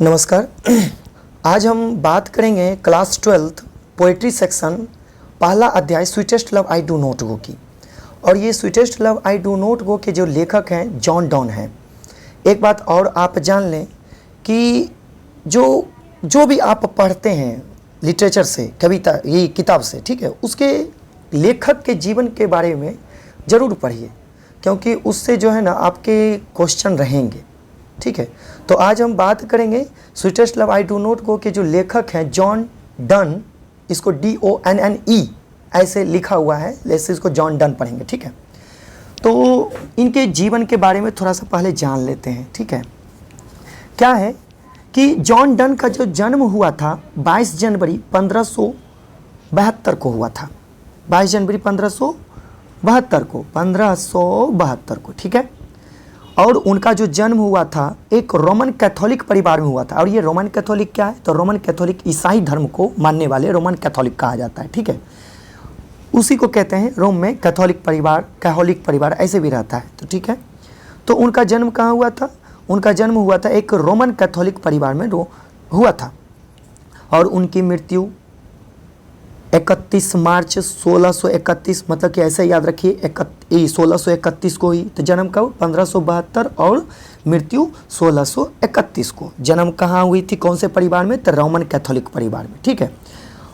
नमस्कार। आज हम बात करेंगे क्लास 12th पोएट्री सेक्शन पहला अध्याय sweetest love I do not गो की। और ये sweetest love I do not गो के जो लेखक हैं जॉन डॉन हैं। एक बात और आप जान लें कि जो भी आप पढ़ते हैं लिटरेचर से, कविता, ये किताब से, ठीक है, उसके लेखक के जीवन के बारे में ज़रूर पढ़िए, क्योंकि उससे जो है ना आपके क्वेश्चन रहेंगे। ठीक है, तो आज हम बात करेंगे sweetest love I do not गो के जो लेखक हैं जॉन डन, इसको DONNE ऐसे लिखा हुआ है, जैसे इसको जॉन डन पढ़ेंगे। ठीक है, तो इनके जीवन के बारे में थोड़ा सा पहले जान लेते हैं। ठीक है, क्या है कि जॉन डन का जो जन्म हुआ था 22 जनवरी 1572 को हुआ था। 22 जनवरी 1572 को, ठीक है। और उनका जो जन्म हुआ था एक रोमन कैथोलिक परिवार में हुआ था। और ये रोमन कैथोलिक क्या है? तो रोमन कैथोलिक ईसाई धर्म को मानने वाले रोमन कैथोलिक कहा जाता है। ठीक है, उसी को कहते हैं रोम में कैथोलिक परिवार ऐसे भी रहता है। तो ठीक है, तो उनका जन्म कहाँ हुआ था? उनका जन्म हुआ था एक रोमन कैथोलिक परिवार में हुआ था। और उनकी मृत्यु 31 मार्च 1631, मतलब कि ऐसे याद रखिए 1631 को ही। तो जन्म कब? 1572 और मृत्यु 1631 को। जन्म कहाँ हुई थी, कौन से परिवार में? तो रोमन कैथोलिक परिवार में। ठीक है,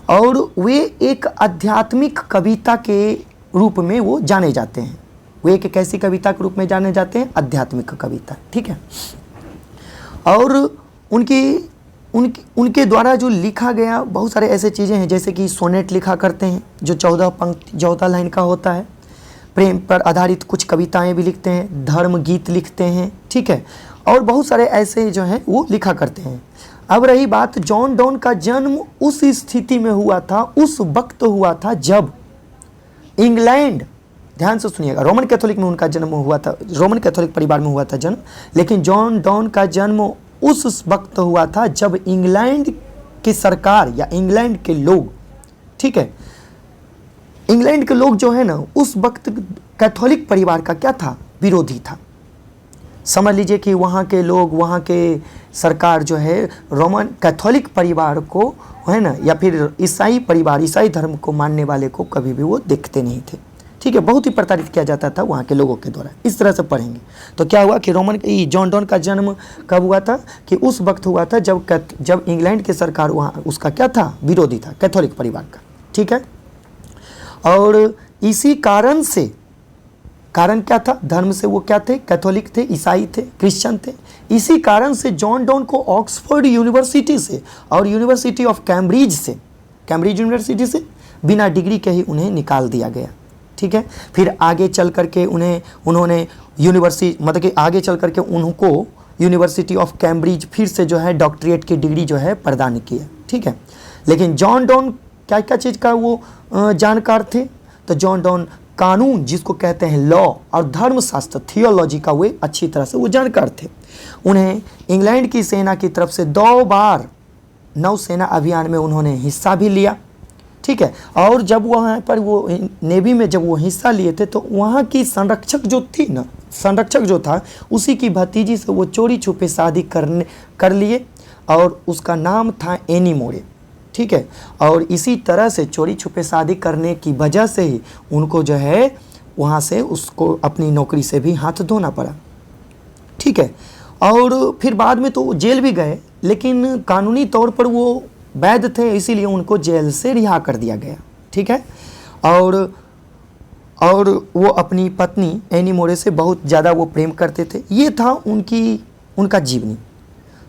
और वे एक आध्यात्मिक कविता के रूप में वो जाने जाते हैं। वे एक कैसी कविता के रूप में जाने जाते हैं? आध्यात्मिक कविता। ठीक है, और उनके द्वारा जो लिखा गया बहुत सारे ऐसे चीज़ें हैं, जैसे कि सोनेट लिखा करते हैं जो 14 लाइन का होता है। प्रेम पर आधारित कुछ कविताएं भी लिखते हैं, धर्म गीत लिखते हैं। ठीक है, और बहुत सारे ऐसे जो हैं वो लिखा करते हैं। अब रही बात, जॉन डॉन का जन्म उस स्थिति में हुआ था, उस वक्त हुआ था जब इंग्लैंड, ध्यान से सुनिएगा, रोमन कैथोलिक में उनका जन्म हुआ था, रोमन कैथोलिक परिवार में हुआ था जन्म। लेकिन जॉन डॉन का जन्म उस वक्त हुआ था जब इंग्लैंड की सरकार या इंग्लैंड के लोग, ठीक है, इंग्लैंड के लोग जो है ना उस वक्त कैथोलिक परिवार का क्या था? विरोधी था। समझ लीजिए कि वहाँ के लोग, वहाँ के सरकार जो है रोमन कैथोलिक परिवार को है ना, या फिर ईसाई परिवार, ईसाई धर्म को मानने वाले को कभी भी वो देखते नहीं थे। ठीक है, बहुत ही प्रताड़ित किया जाता था वहाँ के लोगों के द्वारा। इस तरह से पढ़ेंगे तो क्या हुआ कि जॉन डॉन का जन्म कब हुआ था? कि उस वक्त हुआ था जब इंग्लैंड की सरकार वहाँ उसका क्या था? विरोधी था, कैथोलिक परिवार का। ठीक है, और इसी कारण से, कारण क्या था? धर्म से वो क्या थे? कैथोलिक थे, ईसाई थे, क्रिश्चियन थे। इसी कारण से जॉन डॉन को ऑक्सफोर्ड यूनिवर्सिटी से और यूनिवर्सिटी ऑफ कैम्ब्रिज यूनिवर्सिटी से बिना डिग्री के ही उन्हें निकाल दिया गया। ठीक है, फिर आगे चल करके उन्होंने यूनिवर्सिटी, मतलब कि आगे चल करके उनको यूनिवर्सिटी ऑफ कैम्ब्रिज फिर से जो है डॉक्टरेट की डिग्री जो है प्रदान की है। ठीक है, लेकिन जॉन डॉन क्या क्या चीज़ का वो जानकार थे? तो जॉन डॉन कानून, जिसको कहते हैं लॉ, और धर्मशास्त्र, थियोलॉजी का वे अच्छी तरह से वो जानकार थे। उन्हें इंग्लैंड की सेना की तरफ से 2 बार नौसेना अभियान में उन्होंने हिस्सा भी लिया। ठीक है, और जब वहाँ पर वो नेवी में जब वो हिस्सा लिए थे तो वहाँ की संरक्षक जो था उसी की भतीजी से वो चोरी छुपे शादी कर लिए, और उसका नाम था एनी मोरे। ठीक है, और इसी तरह से चोरी छुपे शादी करने की वजह से ही उनको जो है वहाँ से उसको अपनी नौकरी से भी हाथ धोना पड़ा। ठीक है, और फिर बाद में तो जेल भी गए, लेकिन कानूनी तौर पर वो वैध थे, इसीलिए उनको जेल से रिहा कर दिया गया। ठीक है, और वो अपनी पत्नी एनी मोरे से बहुत ज़्यादा वो प्रेम करते थे। ये था उनका जीवनी।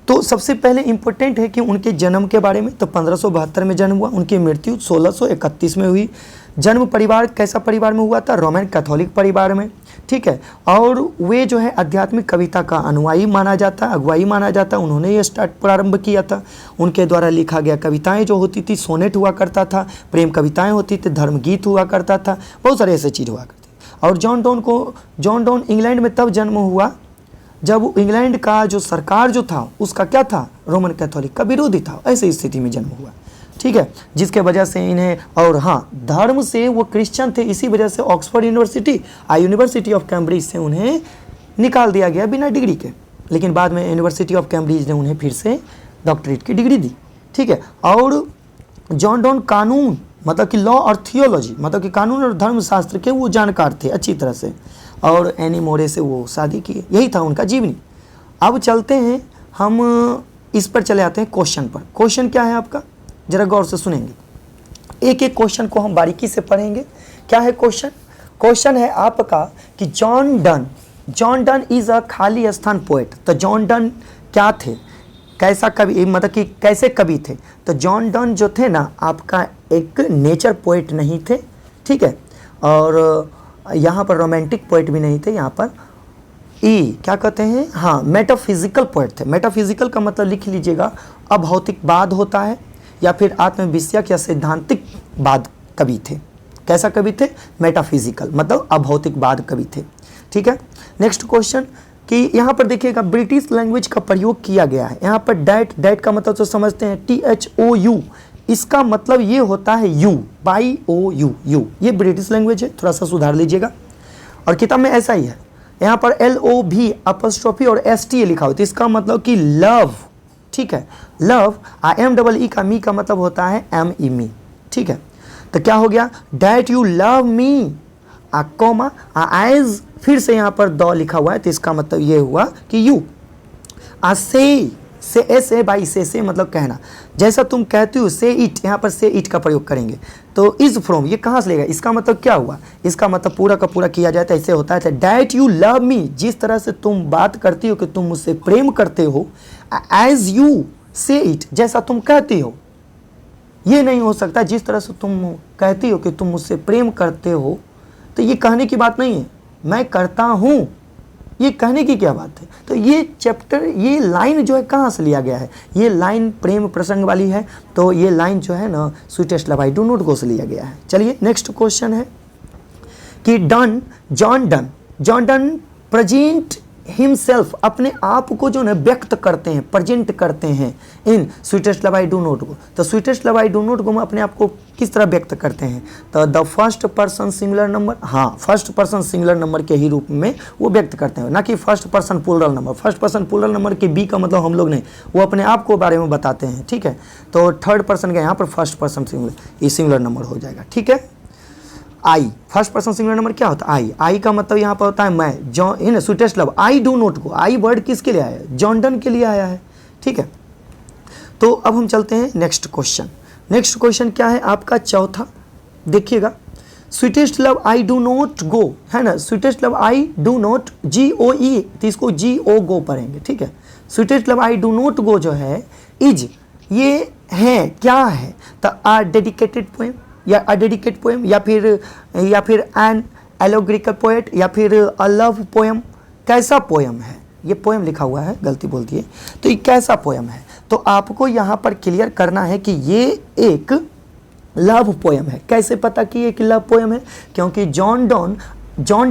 तो सबसे पहले इम्पोर्टेंट है कि उनके जन्म के बारे में। तो 1572 में जन्म हुआ, उनकी मृत्यु 1631 में हुई। जन्म परिवार कैसा परिवार में हुआ था? रोमन कैथोलिक परिवार में। ठीक है, और वे जो है आध्यात्मिक कविता का अगुवाई माना जाता। उन्होंने ये प्रारंभ किया था। उनके द्वारा लिखा गया कविताएं जो होती थी, सोनेट हुआ करता था, प्रेम कविताएं होती थी, धर्म गीत हुआ करता था, बहुत सारे ऐसे चीज़ हुआ करते। और जॉन डॉन इंग्लैंड में तब जन्म हुआ जब इंग्लैंड का जो सरकार जो था उसका क्या था? रोमन कैथोलिक का विरोधी था। ऐसी स्थिति में जन्म हुआ। ठीक है, जिसके वजह से इन्हें, और हाँ, धर्म से वो क्रिश्चियन थे, इसी वजह से ऑक्सफोर्ड यूनिवर्सिटी ऑफ कैम्ब्रिज से उन्हें निकाल दिया गया बिना डिग्री के। लेकिन बाद में यूनिवर्सिटी ऑफ कैम्ब्रिज ने उन्हें फिर से डॉक्टरेट की डिग्री दी, ठीक है। और जॉन डॉन कानून मतलब कि लॉ और थियोलॉजी मतलब कि कानून और धर्मशास्त्र के वो जानकार थे अच्छी तरह से, और एनी मोरे से वो शादी किए, यही था उनका जीवनी। अब चलते हैं हम इस पर चले आते हैं क्वेश्चन पर। क्वेश्चन क्या है आपका, जरा गौर से सुनेंगे, एक एक क्वेश्चन को हम बारीकी से पढ़ेंगे। क्या है क्वेश्चन? क्वेश्चन है आपका कि जॉन डन इज अ खाली स्थान पोएट। तो जॉन डन क्या थे, कैसा कवि, मतलब कि कैसे कवि थे? तो जॉन डन जो थे ना आपका एक नेचर पोएट नहीं थे, ठीक है, और यहाँ पर रोमांटिक पोएट भी नहीं थे, यहाँ पर क्या कहते हैं, हाँ मेटाफिजिकल पोएट थे। मेटाफिजिकल का मतलब लिख लीजिएगा, अभौतिकवाद होता है या फिर आत्मविषयक या सैद्धांतिकवाद कवि थे। कैसा कवि थे? मेटाफिजिकल मतलब अभौतिकवाद कवि थे, ठीक है। नेक्स्ट क्वेश्चन कि यहाँ पर देखिएगा ब्रिटिश लैंग्वेज का प्रयोग किया गया है। यहाँ पर डैट का मतलब तो समझते हैं, THOU, इसका मतलब ये होता है यू, बाई ओ यू, ये ब्रिटिश लैंग्वेज है, थोड़ा सा सुधार लीजिएगा। और किताब में ऐसा ही है, यहाँ पर LOV अपॉस्ट्रोफी और STA लिखा होता है, इसका मतलब कि लव, ठीक है। लव IMEE का मी का मतलब होता है ME, ठीक है। तो क्या हो गया, that you love me comma as, फिर से यहाँ पर द लिखा हुआ है, तो इसका मतलब ये हुआ कि यू से बाई से मतलब कहना, जैसा तुम कहती हो, से इट, यहाँ पर से इट का प्रयोग करेंगे। तो इज फ्रॉम ये कहाँ से लेगा, इसका मतलब क्या हुआ, इसका मतलब पूरा का पूरा किया जाता है, ऐसे होता है डैट यू लव मी, जिस तरह से तुम बात करती हो कि तुम मुझसे प्रेम करते हो, एज यू से इट, जैसा तुम कहती हो। ये नहीं हो सकता जिस तरह से तुम कहती हो कि तुम मुझसे प्रेम करते हो, तो ये कहने की बात नहीं है, मैं करता हूँ, ये कहने की क्या बात है। तो ये चैप्टर, ये लाइन जो है कहाँ से लिया गया है, ये लाइन प्रेम प्रसंग वाली है, तो ये लाइन जो है ना sweetest love I do not गो से लिया गया है। चलिए नेक्स्ट क्वेश्चन है कि जॉन डन प्रेजेंट हिमसेल्फ, अपने आप को जो है व्यक्त करते हैं, प्रेजेंट करते हैं in sweetest love I do not go. तो sweetest love I do not go में अपने आप को किस तरह व्यक्त करते हैं, तो the first person singular number, हाँ फर्स्ट पर्सन सिंगुलर नंबर के ही रूप में वो व्यक्त करते हैं, ना कि first person plural number. First person plural number के बी का मतलब हम लोग नहीं, वो अपने आप को बारे में बताते हैं, ठीक है। तो थर्ड पर्सन का यहाँ पर फर्स्ट पर्सन सिंगुलर, ये सिंगुलर नंबर हो जाएगा, ठीक है। आई, फर्स्ट पर्सन सिंगुलर नंबर क्या होता है, आई का मतलब यहाँ पर होता है मैं, John sweetest love I do not go, I word किसके लिए आया है, जॉन डन के लिए आया है, ठीक है। तो अब हम चलते हैं नेक्स्ट क्वेश्चन। नेक्स्ट क्वेश्चन क्या है आपका चौथा, देखिएगा, sweetest love I do not गो है ना, sweetest love I do not GOE, तो इसको GO गो पढ़ेंगे, ठीक है। Sweetest love I do not go जो है इज, ये है क्या है, तो आ डेडिकेटेड पोएम या अ डेडिकेट पोएम या फिर एन एलोग्रिकल पोएट या फिर अ लव पोएम, कैसा पोएम है, ये पोएम लिखा हुआ है, गलती बोल दिए, तो ये कैसा पोएम है। तो आपको यहाँ पर क्लियर करना है कि ये एक लव पोएम है। कैसे पता कि एक लव पोएम है, क्योंकि जॉन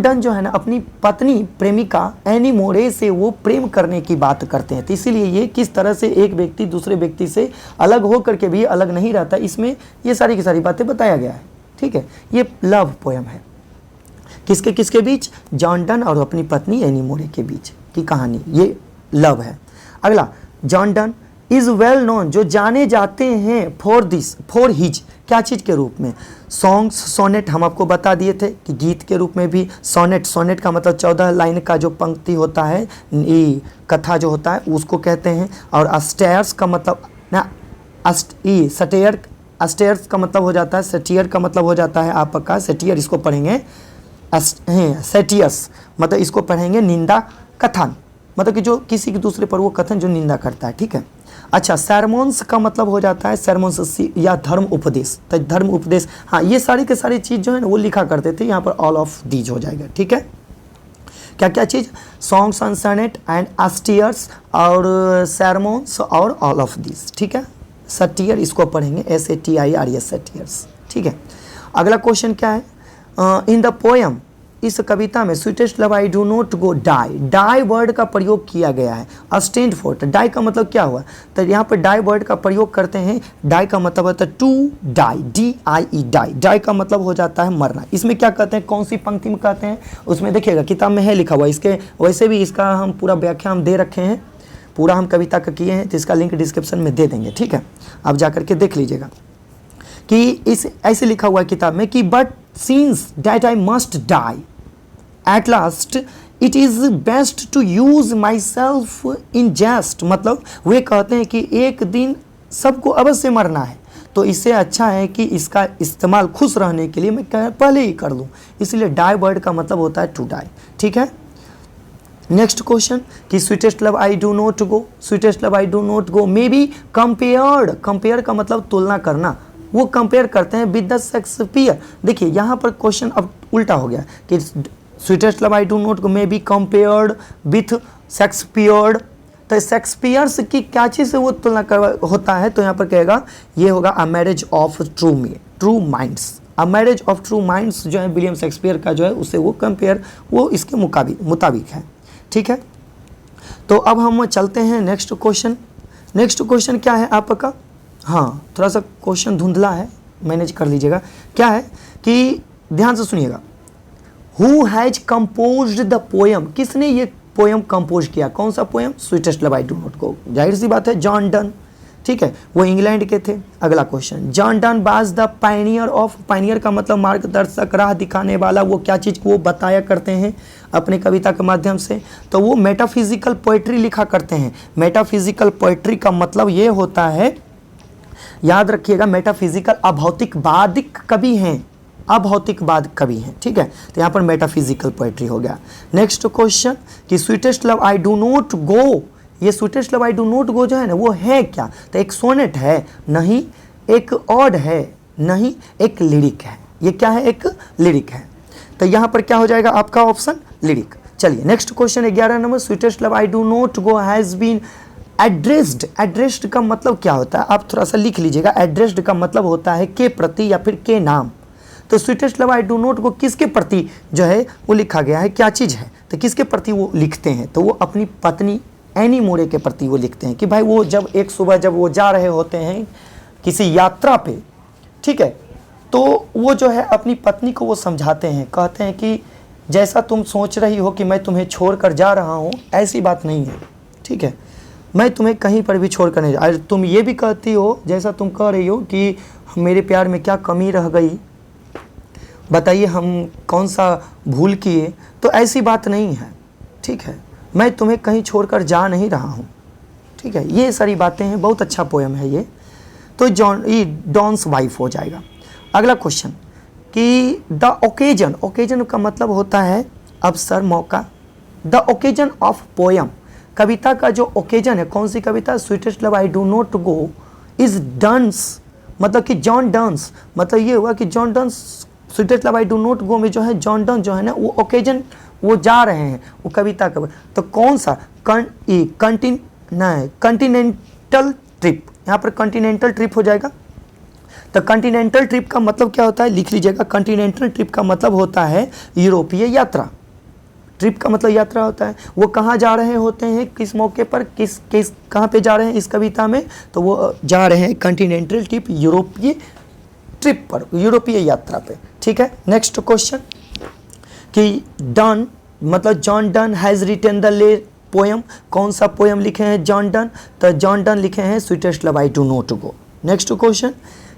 डन जो है ना अपनी पत्नी प्रेमिका एनी मोरे से वो प्रेम करने की बात करते हैं, तो इसीलिए ये किस तरह से एक व्यक्ति दूसरे व्यक्ति से अलग हो करके भी अलग नहीं रहता, इसमें ये सारी की सारी बातें बताया गया है, ठीक है। ये लव पोएम है, किसके किसके बीच, जॉन डन और अपनी पत्नी एनी मोरे के बीच की कहानी, ये लव है। अगला, John Donne is well known, जो जाने जाते हैं फॉर हिज, क्या चीज़ के रूप में, सॉन्ग्स, सोनेट हम आपको बता दिए थे कि गीत के रूप में भी, सोनेट का मतलब 14 लाइन का जो पंक्ति होता है, ये कथा जो होता है उसको कहते हैं। और अस्टेयर्स का मतलब ना, अस्टेयर्स का मतलब हो जाता है, सेटियर का मतलब हो जाता है आपका सेटियर, इसको पढ़ेंगे सेटियर्स, मतलब इसको पढ़ेंगे निंदा कथन, मतलब कि जो किसी के दूसरे पर वो कथन जो निंदा करता है, ठीक है। अच्छा, सरमोन्स का मतलब हो जाता है सरमोन्स या धर्म उपदेश, तो धर्म उपदेश, हाँ ये सारी के सारी चीज़ जो है ना वो लिखा करते थे, यहाँ पर ऑल ऑफ दीज हो जाएगा, ठीक है। क्या क्या चीज़, सॉन्ग्स एंड सनेट एंड अस्टियर्स और सरमोन्स और ऑल ऑफ दीज, ठीक है। सटियर इसको पढ़ेंगे SATIRS, सटियर्स, ठीक है। अगला क्वेश्चन क्या है, इन द पोएम इस कविता में sweetest love I do not go die, die word का प्रयोग किया गया है। स्टैंड फॉर, डाई का मतलब क्या हुआ, तो यहाँ पर डाई वर्ड का प्रयोग करते हैं। डाई का मतलब होता है to die, DIE die, die का मतलब हो जाता है मरना। इसमें क्या कहते हैं, कौन सी पंक्ति में कहते हैं, उसमें देखिएगा किताब में है लिखा हुआ। इसके वैसे भी इसका हम पूरा व्याख्या हम दे रखे हैं, पूरा हम कविता का किए हैं, तो इसका लिंक डिस्क्रिप्शन में दे देंगे, ठीक है, आप जा करके देख लीजिएगा कि इस ऐसे लिखा हुआ है किताब में कि but since that I must die at last it is best to use myself in jest, मतलब वे कहते हैं कि एक दिन सबको अवश्य मरना है, तो इससे अच्छा है कि इसका इस्तेमाल खुश रहने के लिए मैं पहले ही कर लूँ, इसलिए डाई वर्ड का मतलब होता है टू डाई, ठीक है। नेक्स्ट क्वेश्चन कि sweetest love I do not go, sweetest love I do not go may be compared, compare का मतलब तुलना करना, वो कंपेयर करते हैं विद द शेक्सपियर। देखिए यहाँ पर क्वेश्चन अब उल्टा हो गया कि sweetest love I do not go may be compared with Shakespeare, तो शेक्सपियर्स की क्या चीज़ से वो तुलना होता है, तो यहाँ पर कहेगा ये होगा a marriage of true minds, a marriage of true minds जो है विलियम शेक्सपियर का जो है उससे वो कंपेयर वो इसके मुताबिक है, ठीक है। तो अब हम चलते हैं नेक्स्ट क्वेश्चन। नेक्स्ट क्वेश्चन क्या है आपका, हाँ थोड़ा सा क्वेश्चन धुंधला है, मैनेज कर लीजिएगा। क्या है कि ध्यान से सुनिएगा, who has composed the poem, किसने ये पोएम कंपोज किया, कौन सा poem, sweetest love I do not गो, जाहिर सी बात है जॉन डन, ठीक है, वो इंग्लैंड के थे। अगला question, John done was the Pioneer of, Pioneer का मतलब मार्गदर्शक, राह दिखाने वाला, वो क्या चीज़ को वो बताया करते हैं अपने कविता के माध्यम से, तो वो मेटाफिजिकल पोएट्री लिखा करते हैं। मेटाफिजिकल पोएट्री का मतलब ये होता है, याद रखिएगा, मेटाफिजिकल अभौतिकवादिक कवि हैं, अभौतिकवाद कवि हैं, ठीक है, तो यहाँ पर मेटाफिजिकल पोएट्री हो गया। नेक्स्ट क्वेश्चन कि sweetest love I do not go, ये sweetest love I do not go जो है ना वो है क्या, तो एक सोनेट है, नहीं एक ऑड है, नहीं एक लिरिक है, ये क्या है, एक लिरिक है, तो यहाँ पर क्या हो जाएगा आपका ऑप्शन लिरिक। चलिए नेक्स्ट क्वेश्चन 11 नंबर, sweetest love I do not go has been addressed, addressed का मतलब क्या होता है, आप थोड़ा सा लिख लीजिएगा। एड्रेस्ड का मतलब होता है के प्रति या फिर के नाम, तो sweetest love I do not को किसके प्रति जो है वो लिखा गया है, क्या चीज़ है, तो किसके प्रति वो लिखते हैं, तो वो अपनी पत्नी एनी मोरे के प्रति वो लिखते हैं कि भाई वो जब एक सुबह जब वो जा रहे होते हैं किसी यात्रा पे, ठीक है, तो वो जो है अपनी पत्नी को वो समझाते हैं, कहते हैं कि जैसा तुम सोच रही हो कि मैं तुम्हें छोड़ कर जा रहा हूँ, ऐसी बात नहीं है, ठीक है, मैं तुम्हें कहीं पर भी छोड़ कर नहीं जा, और तुम ये भी कहती हो जैसा तुम कह रही हो कि मेरे प्यार में क्या कमी रह गई, बताइए हम कौन सा भूल किए, तो ऐसी बात नहीं है, ठीक है, मैं तुम्हें कहीं छोड़कर जा नहीं रहा हूँ, ठीक है, ये सारी बातें हैं, बहुत अच्छा पोएम है ये, तो ये डॉन्स वाइफ हो जाएगा। अगला क्वेश्चन कि द ओकेजन, ओकेजन का मतलब होता है अवसर, मौका, द ओकेजन ऑफ पोएम, कविता का जो ओकेजन है, कौन सी कविता, sweetest love I do not go is Donne's, मतलब कि जॉन डन्स, मतलब ये हुआ कि John Donne's, sweetest love I do not go में जो है जॉन डन जो है ना वो ओकेजन वो जा रहे हैं वो कविता का, तो कौन सा कंटिनेंटल ट्रिप, यहाँ पर कंटिनेंटल ट्रिप हो जाएगा। तो कंटिनेंटल ट्रिप का मतलब क्या होता है, लिख लीजिएगा, कंटिनेंटल ट्रिप का मतलब होता है यूरोपीय यात्रा, ट्रिप का मतलब यात्रा होता है। वो कहाँ जा रहे होते हैं, किस मौके पर, किस कहाँ पे जा रहे हैं इस कविता में, तो वो जा रहे हैं कंटिनेंटल ट्रिप, यूरोपीय ट्रिप पर, यूरोपीय यात्रा पे, ठीक है। नेक्स्ट क्वेश्चन कि डन मतलब John Donne has written the lay poem, कौन सा पोएम लिखे हैं जॉन डन, तो जॉन डन लिखे हैं sweetest love I do not go. Next question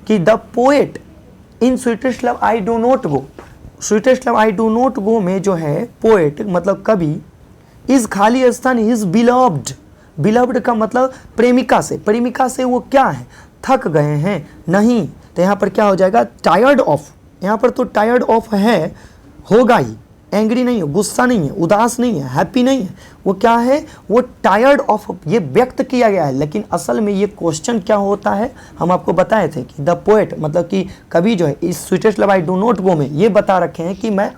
कि the poet in sweetest love I do not go, sweetest love I do not go में जो है पोएट मतलब कवि, इस खाली स्थान हिज बिलव्ड, बिलव्ड का मतलब प्रेमिका से, प्रेमिका से वो क्या है, थक गए हैं, नहीं, तो यहाँ पर क्या हो जाएगा, टायर्ड ऑफ, यहाँ पर तो टायर्ड ऑफ है, होगा ही, एंग्री नहीं है, गुस्सा नहीं है, उदास नहीं है, हैप्पी नहीं है, वो क्या है, वो टायर्ड ऑफ, ये व्यक्त किया गया है, लेकिन असल में ये क्वेश्चन क्या होता है, हम आपको बताए थे कि द पोएट मतलब कि कवि जो है इस sweetest love I do not go में ये बता रखे हैं कि मैं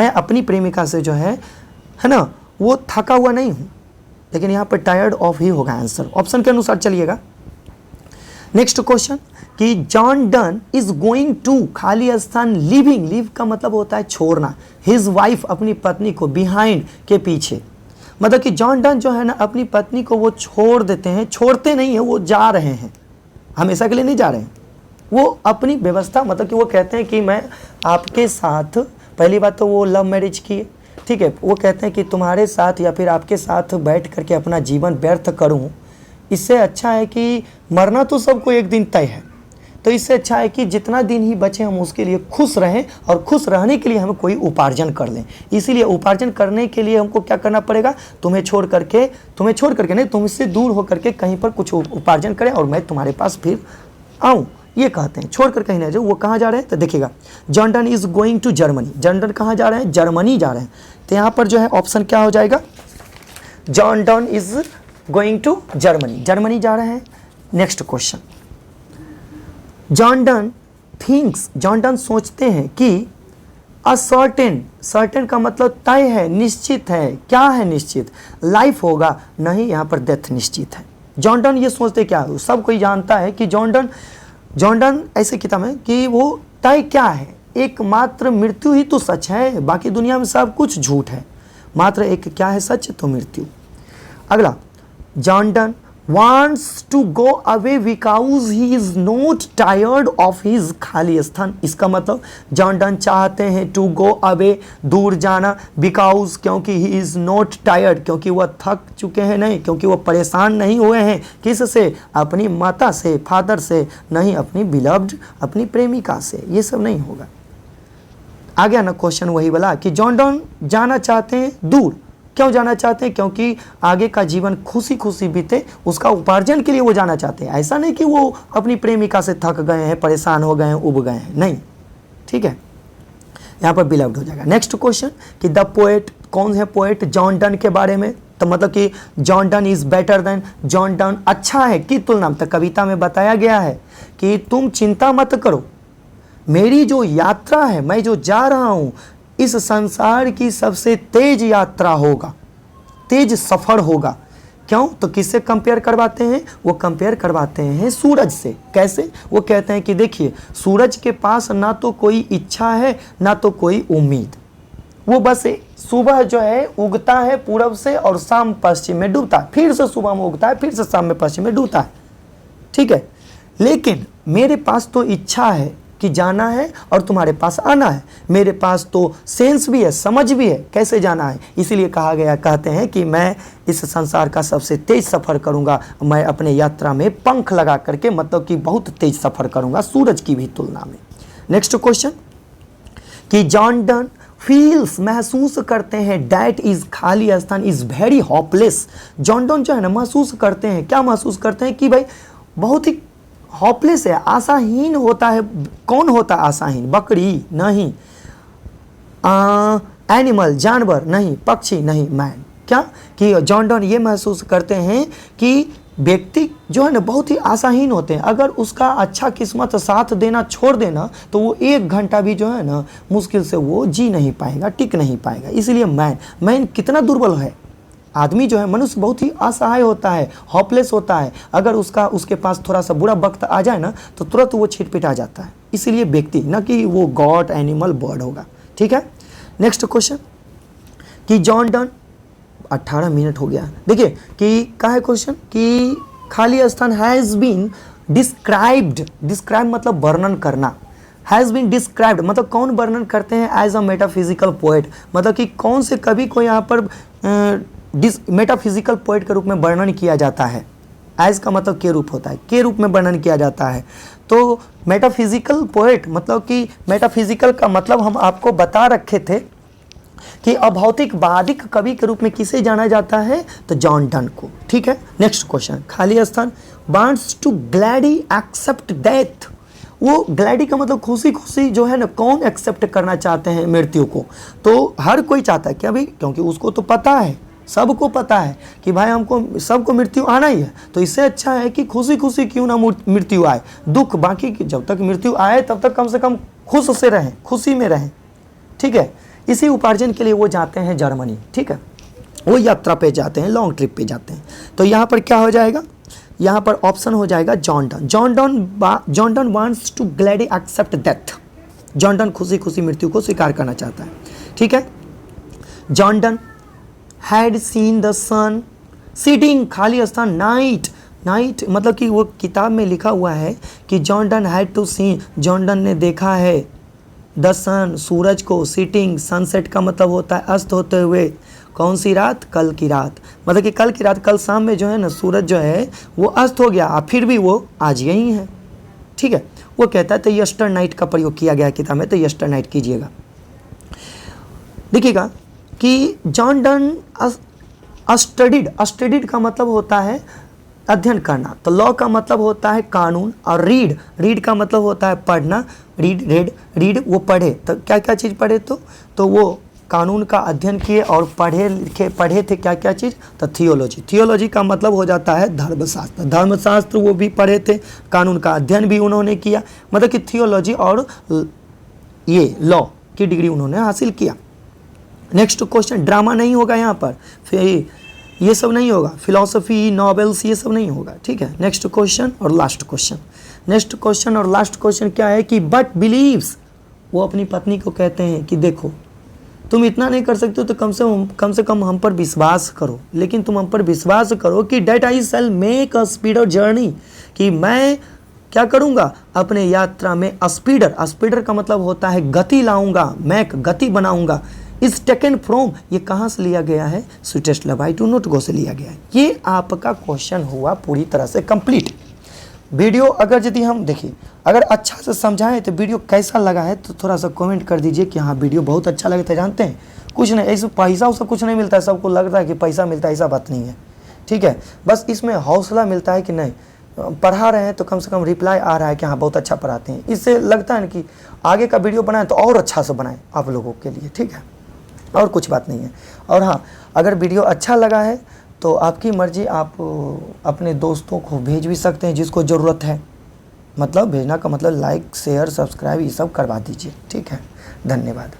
अपनी प्रेमिका से जो है ना वो थका हुआ नहीं हूँ, लेकिन यहाँ पर टायर्ड ऑफ ही होगा आंसर, ऑप्शन के अनुसार चलिएगा। नेक्स्ट क्वेश्चन कि John Donne is going to खाली स्थान लिविंग, लिव का मतलब होता है छोड़ना, हिज वाइफ अपनी पत्नी को, बिहाइंड के पीछे, मतलब कि जॉन डन जो है ना अपनी पत्नी को वो छोड़ देते हैं, छोड़ते नहीं है, वो जा रहे हैं, हमेशा के लिए नहीं जा रहे हैं, वो अपनी व्यवस्था, मतलब कि वो कहते हैं कि मैं आपके साथ, पहली बात तो वो लव मैरिज की है, ठीक है, वो कहते हैं कि तुम्हारे साथ या फिर आपके साथ बैठ करके अपना जीवन व्यर्थ करूं, इससे अच्छा है कि मरना तो सबको एक दिन तय है, तो इससे अच्छा है कि जितना दिन ही बचे हम उसके लिए खुश रहें, और खुश रहने के लिए हम कोई उपार्जन कर लें। इसीलिए उपार्जन करने के लिए हमको क्या करना पड़ेगा, तुम्हें छोड़ करके नहीं, तुमसे दूर होकर के कहीं पर कुछ उपार्जन करें और मैं तुम्हारे पास फिर आऊँ, ये कहते हैं। छोड़ कर कहीं ना जाओ। वो कहाँ जा रहे हैं तो देखिएगा, John Donne is going to Germany, John Donne कहाँ जा रहे हैं, जर्मनी जा रहे हैं, तो यहाँ पर जो है ऑप्शन क्या हो जाएगा, John Donne is going to Germany, Germany जा रहे हैं। Next question, John Donne thinks, John Donne सोचते हैं कि अ सर्टेन, सर्टेन का मतलब तय है, निश्चित है, क्या है निश्चित, लाइफ होगा, नहीं यहाँ पर डेथ निश्चित है। जॉन डन ये सोचते क्या, सब कोई जानता है कि जॉन डन ऐसे किताब है कि वो तय क्या है, एकमात्र मृत्यु ही तो सच है, बाकी दुनिया में सब कुछ झूठ है, मात्र एक क्या है सच, तो मृत्यु। अगला, John Donne wants to go away because he is not tired of his खाली स्थान, इसका मतलब जॉन डन चाहते हैं to go away, दूर जाना, because क्योंकि he is not tired, क्योंकि वह थक चुके हैं, नहीं क्योंकि वह परेशान नहीं हुए हैं, किससे, अपनी माता से, फादर से, नहीं अपनी बिलव्ड, अपनी प्रेमिका से, ये सब नहीं होगा। आ गया ना क्वेश्चन वही वाला कि जॉन डन जाना चाहते हैं दूर, क्यों जाना चाहते हैं, क्योंकि आगे का जीवन खुशी खुशी बीते, उसका उपार्जन के लिए वो जाना चाहते हैं, ऐसा नहीं कि वो अपनी प्रेमिका से थक गए हैं, परेशान हो गए हैं, उब गए हैं, नहीं, ठीक है, यहाँ पर बिलव्ड हो जाएगा। नेक्स्ट क्वेश्चन कि द पोएट, कौन है पोएट, जॉन डन के बारे में, तो मतलब कि John Donne is better than, John Donne अच्छा है की तुलना में, तो कविता में बताया गया है कि तुम चिंता मत करो, मेरी जो यात्रा है, मैं जो जा रहा हूँ, इस संसार की सबसे तेज यात्रा होगा, तेज सफर होगा। क्यों, तो किससे कंपेयर करवाते हैं, वो कंपेयर करवाते हैं सूरज से। कैसे, वो कहते हैं कि देखिए सूरज के पास ना तो कोई इच्छा है ना तो कोई उम्मीद, वो बस सुबह जो है उगता है पूरब से और शाम पश्चिम में डूबता है, फिर से सुबह में उगता है, फिर से शाम में पश्चिम में डूबता है, ठीक है, लेकिन मेरे पास तो इच्छा है कि जाना है और तुम्हारे पास आना है, मेरे पास तो सेंस भी है, समझ भी है कैसे जाना है, इसीलिए कहा गया, कहते हैं कि मैं इस संसार का सबसे तेज सफ़र करूंगा, मैं अपने यात्रा में पंख लगा करके, मतलब कि बहुत तेज सफ़र करूंगा सूरज की भी तुलना में। नेक्स्ट क्वेश्चन कि जॉन डन फील्स, महसूस करते हैं, डैट इज खाली स्थान is very hopeless, John Donne जो है ना महसूस करते हैं, क्या महसूस करते हैं कि भाई बहुत ही होपलेस है, आशाहीन होता है। कौन होता है आशाहीन, बकरी नहीं, एनिमल जानवर नहीं, पक्षी नहीं, मैन। क्या कि जॉन डन ये महसूस करते हैं कि व्यक्ति जो है ना बहुत ही आशाहीन होते हैं, अगर उसका अच्छा किस्मत साथ देना छोड़ देना तो वो 1 घंटा भी जो है ना मुश्किल से वो जी नहीं पाएगा, टिक नहीं पाएगा। इसलिए मैन कितना दुर्बल है, आदमी जो है मनुष्य बहुत ही असहाय होता है, होपलेस होता है, अगर उसके पास थोड़ा सा बुरा वक्त आ जाए ना तो तुरंत वो छिटपिटा जाता है। इसीलिए व्यक्ति, ना कि वो गॉड, एनिमल, बर्ड होगा, ठीक है। नेक्स्ट क्वेश्चन कि जॉन डन, 18 मिनट हो गया, देखिए कि क्या है क्वेश्चन कि खाली स्थान हैज़ बीन डिस्क्राइब्ड, डिस्क्राइब मतलब वर्णन करना, हैज़ बीन डिस्क्राइब्ड मतलब कौन वर्णन करते हैं, एज अ मेटाफिजिकल पोएट, मतलब कि कौन से कवि को यहाँ पर मेटाफिजिकल पोएट के रूप में वर्णन किया जाता है। एज का मतलब के रूप होता है, के रूप में वर्णन किया जाता है। तो मेटाफिजिकल पोएट मतलब कि मेटाफिजिकल का मतलब हम आपको बता रखे थे कि अभौतिकवादिक कवि के रूप में किसे जाना जाता है, तो जॉन डन को, ठीक है। नेक्स्ट क्वेश्चन, खाली स्थान wants to gladly accept death, वो ग्लैडी का मतलब खुशी खुशी जो है ना, कौन एक्सेप्ट करना चाहते हैं मृत्यु को, तो हर कोई चाहता है क्या भाई, क्योंकि उसको तो पता है, सबको पता है कि भाई हमको सबको मृत्यु आना ही है, तो इससे अच्छा है कि खुशी खुशी क्यों ना मृत्यु आए, दुख बाकी जब तक मृत्यु आए तब तक कम से कम खुश से रहें, खुशी में रहें, ठीक है। इसी उपार्जन के लिए वो जाते हैं जर्मनी, ठीक है, वो यात्रा पे जाते हैं, लॉन्ग ट्रिप पे जाते हैं। तो यहाँ पर क्या हो जाएगा, यहाँ पर ऑप्शन हो जाएगा John Donne. John Donne wants to gladly accept death. John Donne खुशी खुशी मृत्यु को स्वीकार करना चाहता है, ठीक है। John Donne had seen the sun sitting, खाली स्थान, नाइट। नाइट मतलब कि वो किताब में लिखा हुआ है कि John Donne had to see, John Donne ने देखा है द सन, सूरज को, सिटिंग, सनसेट का मतलब होता है अस्त होते हुए। कौन सी रात? कल की रात। मतलब कि कल की रात, कल शाम में जो है ना सूरज जो है वो अस्त हो गया, फिर भी वो आज यही है, ठीक है। वो कहता है तो यस्टर नाइट का प्रयोग किया गया किताब में, तो यस्टर नाइट कीजिएगा। देखिएगा कि जॉन डन स्टडीड का मतलब होता है अध्ययन करना, तो लॉ का मतलब होता है कानून, और रीड का मतलब होता है पढ़ना। रीड वो पढ़े, तो क्या क्या चीज़ पढ़े? तो वो कानून का अध्ययन किए और पढ़े थे क्या क्या चीज़? तो थियोलॉजी का मतलब हो जाता है धर्मशास्त्र वो भी पढ़े थे, कानून का अध्ययन भी उन्होंने किया, मतलब कि थियोलॉजी और ये लॉ की डिग्री उन्होंने हासिल किया। नेक्स्ट क्वेश्चन, ड्रामा नहीं होगा यहाँ पर, फिर ये सब नहीं होगा, फिलॉसफी, नॉवेल्स, ये सब नहीं होगा, ठीक है। नेक्स्ट क्वेश्चन और लास्ट क्वेश्चन क्या है कि बट बिलीव्स, वो अपनी पत्नी को कहते हैं कि देखो तुम इतना नहीं कर सकते हो तो कम से कम हम पर विश्वास करो, लेकिन तुम हम पर विश्वास करो कि that I shall make a speedier journey, कि मैं क्या करूँगा अपने यात्रा में स्पीडर का मतलब होता है गति लाऊंगा, मैं गति बनाऊंगा। इस टेकन फ्रॉम, ये कहाँ से लिया गया है? Sweetest love I do not गो से लिया गया है। ये आपका क्वेश्चन हुआ पूरी तरह से कंप्लीट। वीडियो अगर यदि हम देखिए अगर अच्छा से समझाएं तो वीडियो कैसा लगा है तो थोड़ा सा कमेंट कर दीजिए कि हाँ वीडियो बहुत अच्छा लगा था। जानते हैं कुछ नहीं, ऐसे पैसा उससे कुछ नहीं मिलता है, सबको लगता है कि पैसा मिलता है, ऐसा बात नहीं है, ठीक है। बस इसमें हौसला मिलता है कि नहीं पढ़ा रहे हैं तो कम से कम रिप्लाई आ रहा है कि हाँ बहुत अच्छा पढ़ाते हैं, इससे लगता है ना कि आगे का वीडियो बनाएं तो और अच्छा से बनाएं आप लोगों के लिए, ठीक है, और कुछ बात नहीं है। और हाँ अगर वीडियो अच्छा लगा है तो आपकी मर्ज़ी, आप अपने दोस्तों को भेज भी सकते हैं जिसको ज़रूरत है, मतलब भेजना का मतलब लाइक शेयर सब्सक्राइब ये सब करवा दीजिए, ठीक है। धन्यवाद।